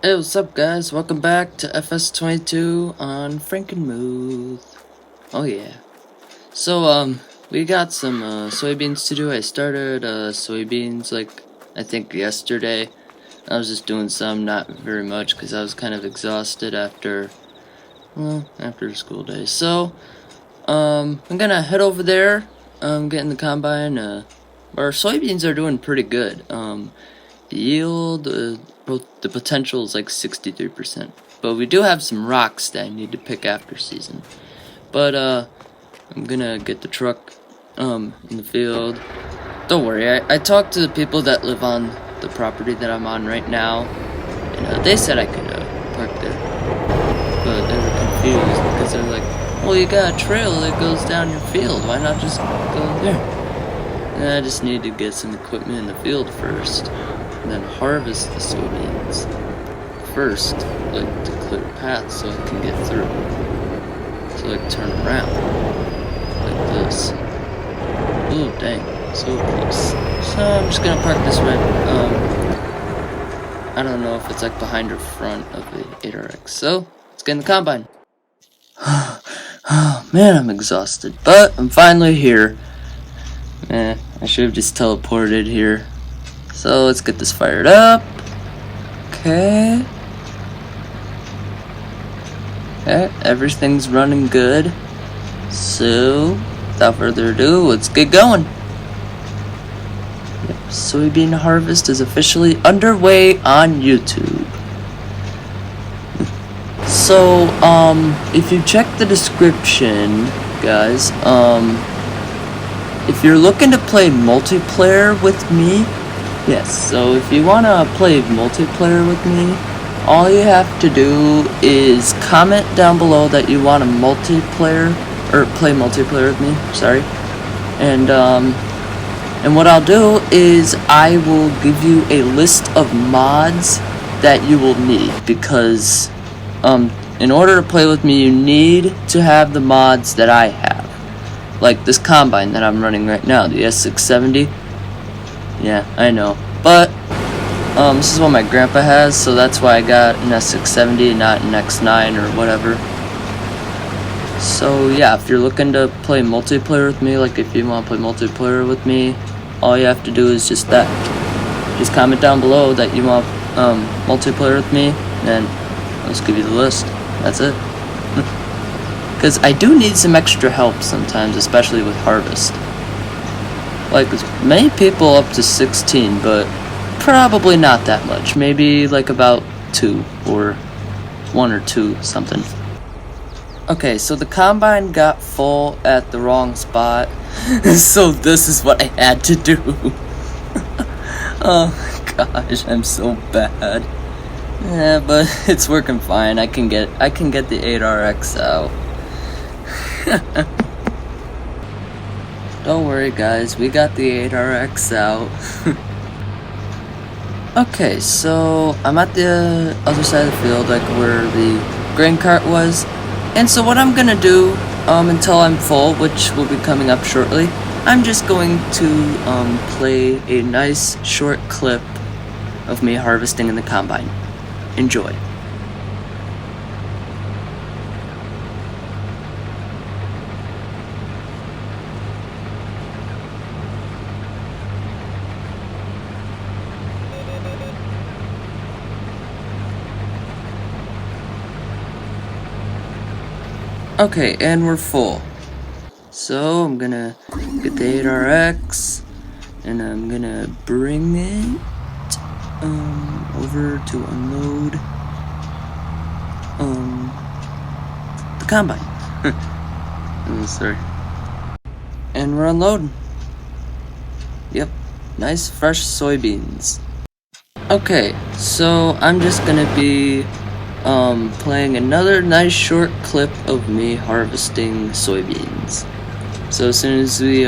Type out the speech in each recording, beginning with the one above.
Hey, what's up guys? Welcome back to FS22 on Frankenmuth. Oh yeah. So, we got some soybeans to do. I started soybeans I think yesterday. I was just doing some, not very much, because I was kind of exhausted after school day. So, I'm gonna head over there, get in the combine. Our soybeans are doing pretty good. The yield, the potential is like 63%. But we do have some rocks that I need to pick after season. But, I'm gonna get the truck, in the field. Don't worry, I talked to the people that live on the property that I'm on right now. And, they said I could, park there. But they were confused because they're like, well, you got a trail that goes down your field. Why not just go there? And I just need to get some equipment in the field first. And then harvest the soybeans first, to clear a path so I can get through. So turn around, like this. Ooh, dang, so close. So I'm just gonna park this right, I don't know if it's behind or front of the 8RX. So, let's get in the combine. Oh man, I'm exhausted, but I'm finally here. I should have just teleported here. So let's get this fired up. Okay, everything's running good. So, without further ado, let's get going. Yep, soybean harvest is officially underway on YouTube. So, if you check the description, guys, if you're looking to play multiplayer with me, yes, so if you want to play multiplayer with me, all you have to do is comment down below that you want to play multiplayer with me, sorry. And what I'll do is I will give you a list of mods that you will need, because in order to play with me, you need to have the mods that I have. Like this combine that I'm running right now, the S670. Yeah, I know. But, this is what my grandpa has, so that's why I got an S670, not an X9 or whatever. So, yeah, if you're looking to play multiplayer with me, if you want to play multiplayer with me, all you have to do is just that. Just comment down below that you want, multiplayer with me, and I'll just give you the list. That's it. Because I do need some extra help sometimes, especially with harvest. Many people up to 16, but probably not that much. Maybe about 2 or 1 or 2 something. Okay, so the combine got full at the wrong spot, so this is what I had to do. Oh gosh, I'm so bad. Yeah, but it's working fine. I can get the 8RX out. Don't worry guys, we got the 8RX out. Okay, so I'm at the other side of the field, where the grain cart was. And so what I'm gonna do, until I'm full, which will be coming up shortly, I'm just going to play a nice short clip of me harvesting in the combine. Enjoy. Okay, and we're full. So I'm gonna get the 8RX, and I'm gonna bring it over to unload the combine. Oh, sorry. And we're unloading. Yep, nice fresh soybeans. Okay, so I'm just gonna be playing another nice short clip of me harvesting soybeans. So as soon as we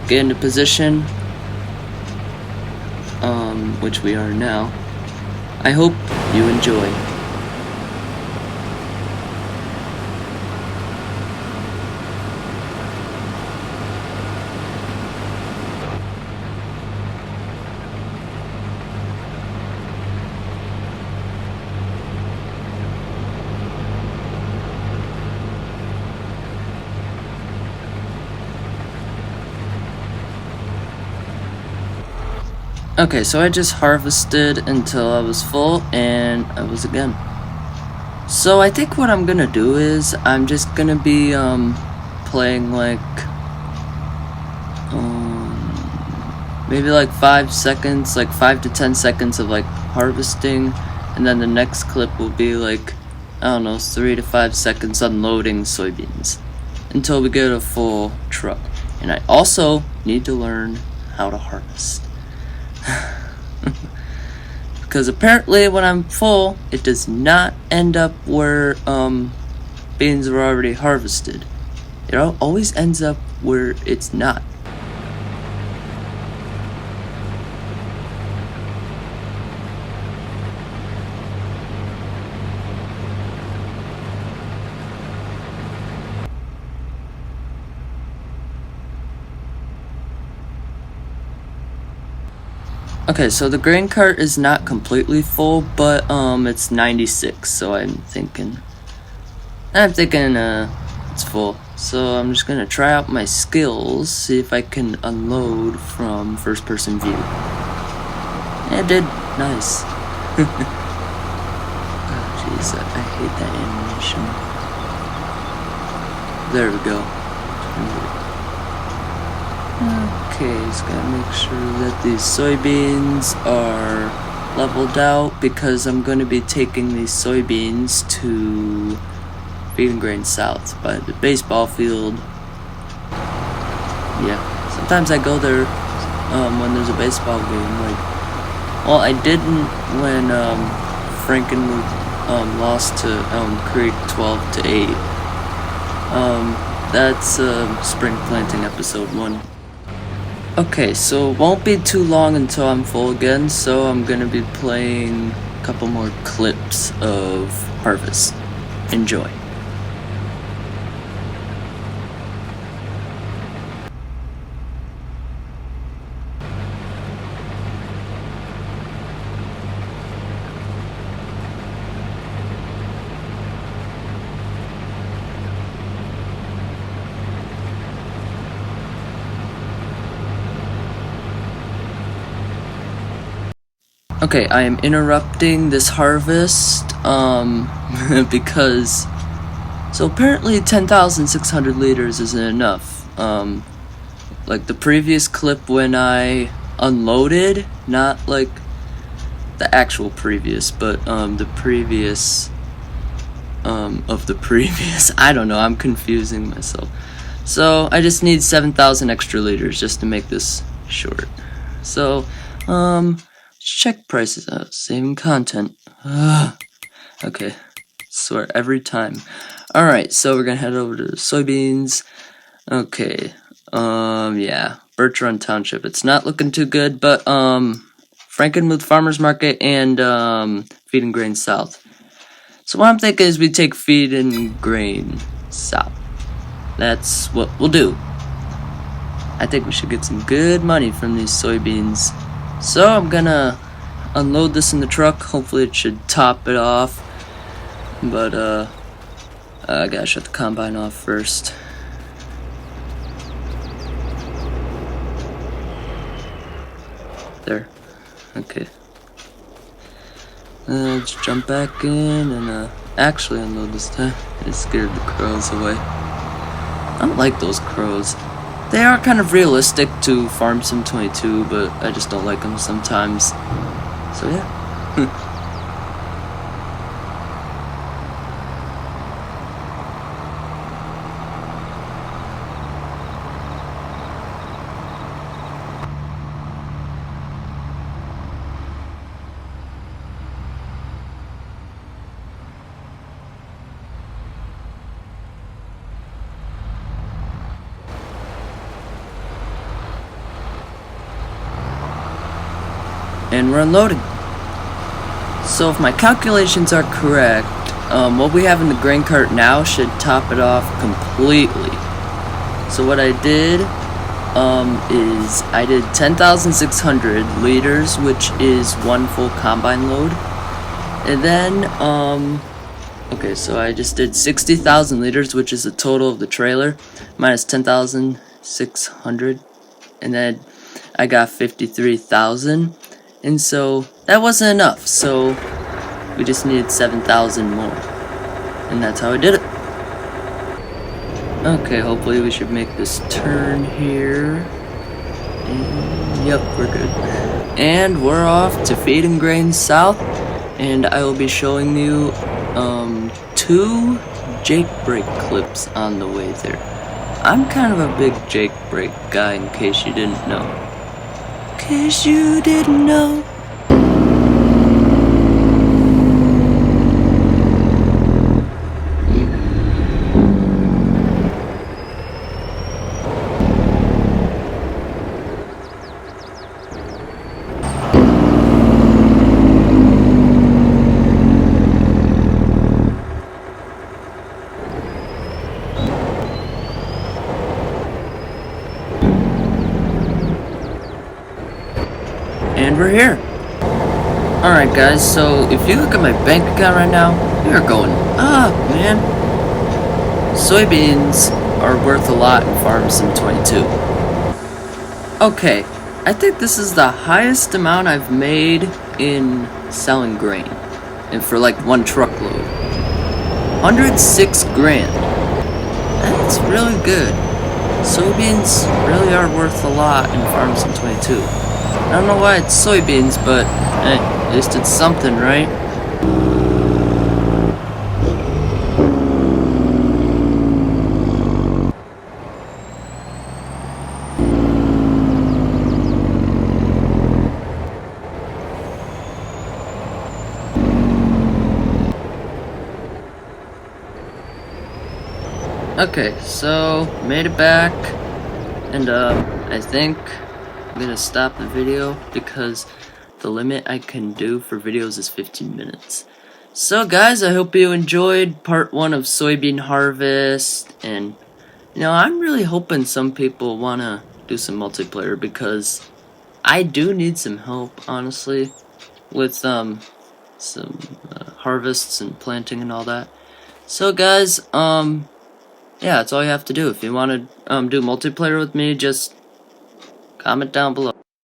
get into position, which we are now, I hope you enjoy. Okay, so I just harvested until I was full, and I was again. So I think what I'm gonna do is I'm just gonna be playing like maybe like 5 seconds, like 5 to 10 seconds of like harvesting, and then the next clip will be like, I don't know, 3 to 5 seconds unloading soybeans until we get a full truck. And I also need to learn how to harvest. Because apparently when I'm full, it does not end up where beans are already harvested. It always ends up where it's not. Okay, so the grain cart is not completely full, but it's 96, so I'm thinking it's full. So I'm just gonna try out my skills, see if I can unload from first person view. Yeah, it did. Nice. Oh jeez, I hate that animation. There we go. Okay, just gotta make sure that these soybeans are leveled out, because I'm gonna be taking these soybeans to Feeding Grain South by the baseball field. Yeah, sometimes I go there when there's a baseball game. Like, well, I didn't when Frankenmuth lost to Elm Creek 12-8. That's spring planting episode 1. Okay, so it won't be too long until I'm full again, so I'm gonna be playing a couple more clips of harvest. Enjoy. Okay, I am interrupting this harvest, because, so apparently 10,600 liters isn't enough. Like the previous clip when I unloaded, not like the actual previous, but, the previous, of the previous, I don't know, I'm confusing myself. So, I just need 7,000 extra liters just to make this short. So, check prices out, saving content. Okay, swear every time. Alright, so we're gonna head over to soybeans. Okay, yeah, Birch Run Township. It's not looking too good, but, Frankenmuth Farmers Market and, Feeding Grain South. So what I'm thinking is we take Feeding Grain South. That's what we'll do. I think we should get some good money from these soybeans. So I'm gonna unload this in the truck. Hopefully it should top it off. But I gotta shut the combine off first. There. Okay. Let's jump back in and actually unload this time. It scared the crows away. I don't like those crows. They are kind of realistic to Farm Sim 22, but I just don't like them sometimes. So yeah. And we're unloading. So if my calculations are correct, what we have in the grain cart now should top it off completely. So what I did is I did 10,600 liters, which is one full combine load. And then, okay, so I just did 60,000 liters, which is the total of the trailer, minus 10,600. And then I got 53,000. And so that wasn't enough, so we just needed 7,000 more. And that's how I did it. Okay, hopefully we should make this turn here. And yep, we're good. And we're off to Feeding Grain South, and I will be showing you 2 Jake Break clips on the way there. I'm kind of a big Jake Break guy, in case you didn't know. In case you didn't know. And we're here. Alright guys, so if you look at my bank account right now, you're going, man. Soybeans are worth a lot in Farm Sim 22. Okay, I think this is the highest amount I've made in selling grain. And for like 1 truckload. 106 grand. That's really good. Soybeans really are worth a lot in Farm Sim 22. I don't know why it's soybeans, but at least it's something, right? Okay, so made it back, and I think I'm gonna stop the video because the limit I can do for videos is 15 minutes. So guys, I hope you enjoyed part 1 of soybean harvest, and you know, I'm really hoping some people wanna do some multiplayer because I do need some help, honestly, with some harvests and planting and all that. So guys, yeah, that's all you have to do. If you want to do multiplayer with me, just comment down below.